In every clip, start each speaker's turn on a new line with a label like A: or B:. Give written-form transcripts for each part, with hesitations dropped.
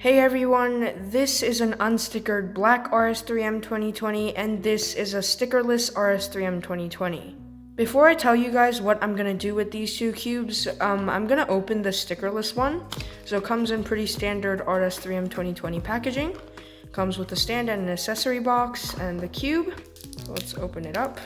A: Hey everyone, this is an unstickered black RS3M 2020 and this is a stickerless RS3M 2020. Before I tell you guys what I'm going to do with these two cubes, I'm going to open the stickerless one. So it comes in pretty standard RS3M 2020 packaging. Comes with a stand and an accessory box and the cube. So let's open it up.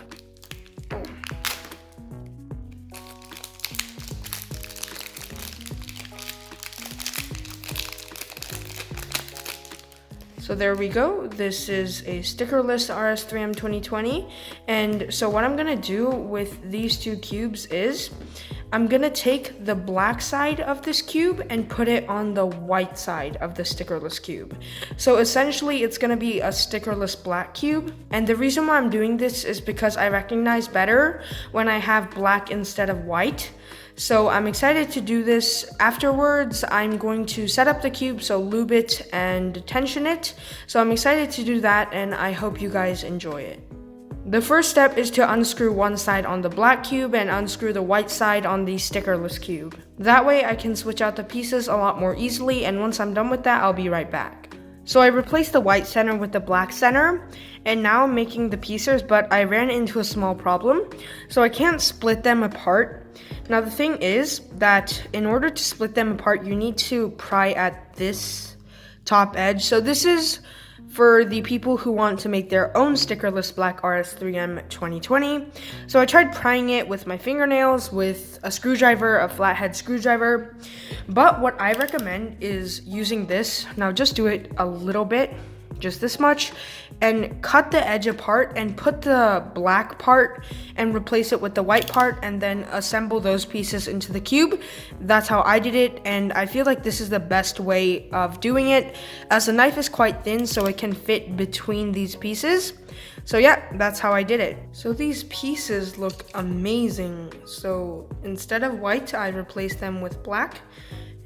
A: So there we go. This is a stickerless RS3M 2020. And so what I'm gonna do with these two cubes is I'm gonna take the black side of this cube and put it on the white side of the stickerless cube. So essentially it's gonna be a stickerless black cube. And the reason why I'm doing this is because I recognize better when I have black instead of white. So I'm excited to do this. Afterwards, I'm going to set up the cube, so lube it and tension it. So I'm excited to do that and I hope you guys enjoy it. The first step is to unscrew one side on the black cube and unscrew the white side on the stickerless cube. That way I can switch out the pieces a lot more easily, and once I'm done with that, I'll be right back. So I replaced the white center with the black center, and now I'm making the pieces, but I ran into a small problem. So I can't split them apart. Now the thing is that in order to split them apart, you need to pry at this top edge. So this is for the people who want to make their own stickerless black RS3M 2020. So I tried prying it with my fingernails, with a screwdriver, a flathead screwdriver. But what I recommend is using this. Now just do it a little bit, just this much, and cut the edge apart and put the black part and replace it with the white part and then assemble those pieces into the cube. That's how I did it, and I feel like this is the best way of doing it, as the knife is quite thin so it can fit between these pieces. So yeah, that's how I did it. So these pieces look amazing. So instead of white, I replaced them with black.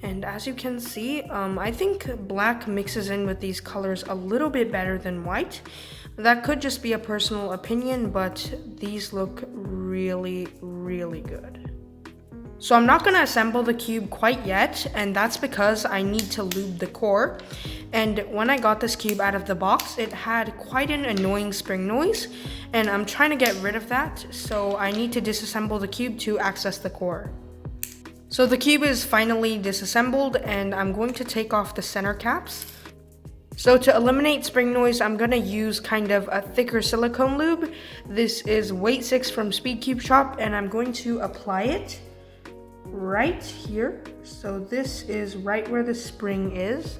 A: And as you can see, I think black mixes in with these colors a little bit better than white. That could just be a personal opinion, but these look really, really good. So I'm not gonna assemble the cube quite yet, and that's because I need to lube the core. And when I got this cube out of the box, it had quite an annoying spring noise, and I'm trying to get rid of that, so I need to disassemble the cube to access the core. So the cube is finally disassembled and I'm going to take off the center caps. So to eliminate spring noise, I'm gonna use kind of a thicker silicone lube. This is weight 6 from Speed Cube Shop, and I'm going to apply it right here. So this is right where the spring is.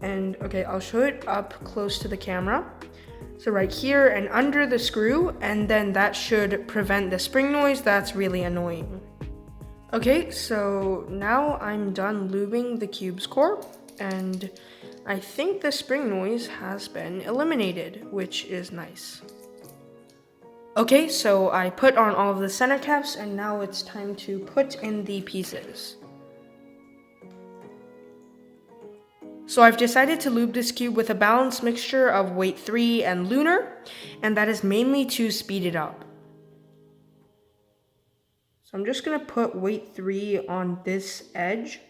A: And okay, I'll show it up close to the camera. So right here and under the screw, and then that should prevent the spring noise that's really annoying. Okay, so now I'm done lubing the cube's core, and I think the spring noise has been eliminated, which is nice. Okay, so I put on all of the center caps, and now it's time to put in the pieces. So I've decided to lube this cube with a balanced mixture of weight 3 and lunar, and that is mainly to speed it up. So I'm just gonna put weight 3 on this edge,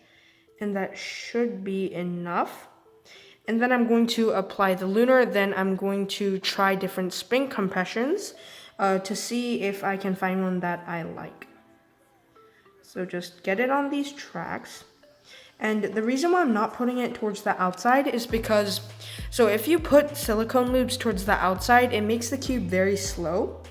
A: and that should be enough. And then I'm going to apply the lunar, then I'm going to try different spring compressions to see if I can find one that I like. So just get it on these tracks. And the reason why I'm not putting it towards the outside is because, so if you put silicone lubes towards the outside, it makes the cube very slow.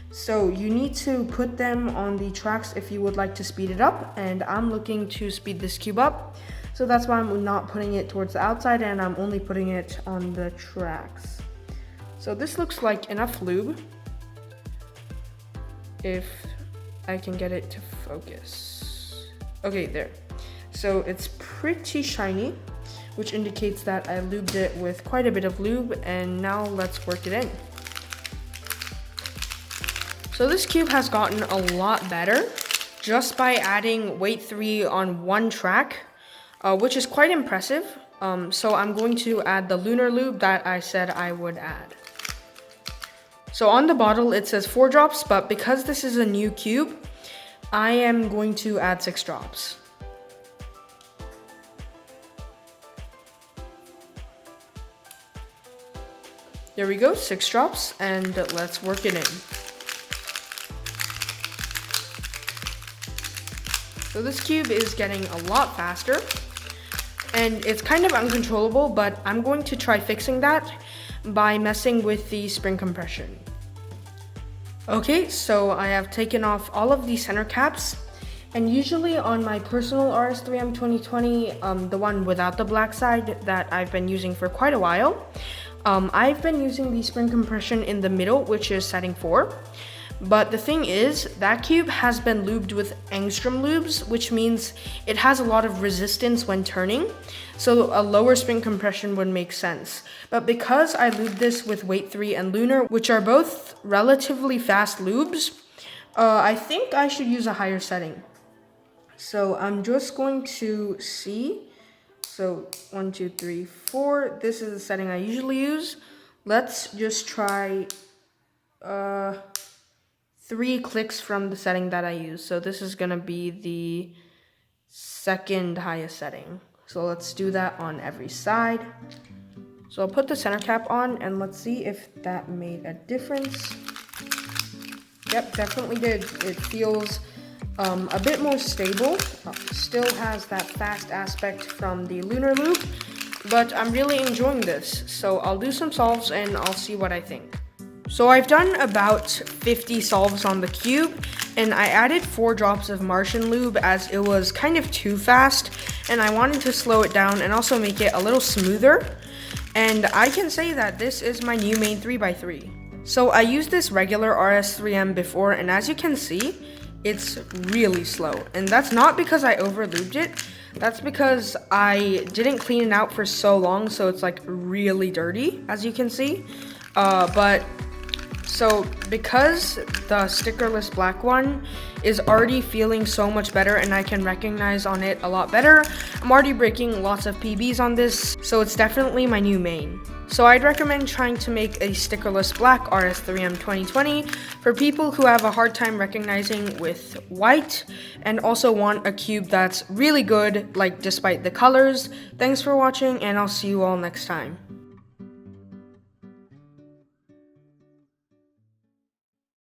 A: So you need to put them on the tracks if you would like to speed it up, and I'm looking to speed this cube up. So that's why I'm not putting it towards the outside and I'm only putting it on the tracks. So this looks like enough lube, if I can get it to focus. Okay, there. So it's pretty shiny, which indicates that I lubed it with quite a bit of lube, and now let's work it in. So this cube has gotten a lot better just by adding weight 3 on one track, which is quite impressive. So I'm going to add the lunar lube that I said I would add. So on the bottle it says 4 drops, but because this is a new cube, I am going to add 6 drops. There we go, 6 drops, and let's work it in. So this cube is getting a lot faster, and it's kind of uncontrollable, but I'm going to try fixing that by messing with the spring compression. Okay, so I have taken off all of the center caps, and usually on my personal RS3M 2020, the one without the black side that I've been using for quite a while, I've been using the spring compression in the middle, which is setting 4. But the thing is, that cube has been lubed with angstrom lubes, which means it has a lot of resistance when turning, so a lower spring compression would make sense. But because I lubed this with weight 3 and lunar, which are both relatively fast lubes, I think I should use a higher setting. So I'm just going to see. So 1, 2, 3, 4. This is the setting I usually use. Let's just try 3 clicks from the setting that I use. So this is gonna be the second highest setting. So let's do that on every side. So I'll put the center cap on and let's see if that made a difference. Yep, definitely did. It feels a bit more stable. Still has that fast aspect from the lunar loop, but I'm really enjoying this. So I'll do some solves and I'll see what I think. So I've done about 50 solves on the cube, and I added 4 drops of Martian lube as it was kind of too fast, and I wanted to slow it down and also make it a little smoother. And I can say that this is my new main 3x3. So I used this regular RS3M before, and as you can see, it's really slow. And that's not because I over lubed it, that's because I didn't clean it out for so long, so it's like really dirty, as you can see. So because the stickerless black one is already feeling so much better and I can recognize on it a lot better, I'm already breaking lots of PBs on this, so it's definitely my new main. So I'd recommend trying to make a stickerless black RS3M 2020 for people who have a hard time recognizing with white and also want a cube that's really good, like despite the colors. Thanks for watching, and I'll see you all next time.